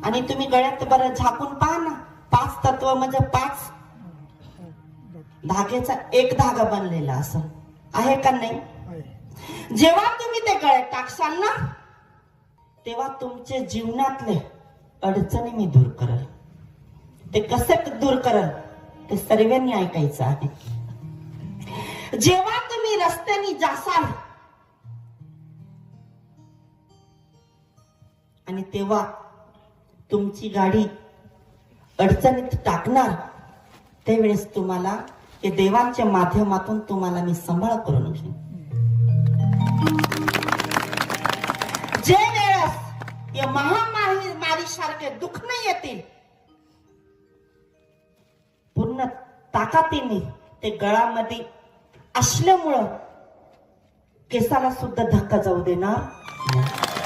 आणि तुम्ही गळ्यात बरं झाकून पहा ना, 5 तत्व म्हणजे 5 धाग्याचा एक धागा बनलेला असं आहे का नाही? जेव्हा तुम्ही ते गळ्यात टाकसाल ना, तेव्हा तुमचे जीवनातले अडचणी मी दूर करल. ते कसे दूर करल ते सर्वांनी ऐकायचं आहे. जेव्हा तुम्ही रस्त्याने जासाल आणि तेव्हा तुमची गाडी अडचणीत टाकणार, त्यावेळेस तुम्हाला ते देवांच्या माध्यमातून तुम्हाला मी सांभाळ करून घेईन. जे वेळेस या महामारी सारखे दुःख नाही येतील, पूर्ण ताकदीने ते गळामध्ये असल्यामुळं केसाला सुद्धा धक्का जाऊ देणार नाही.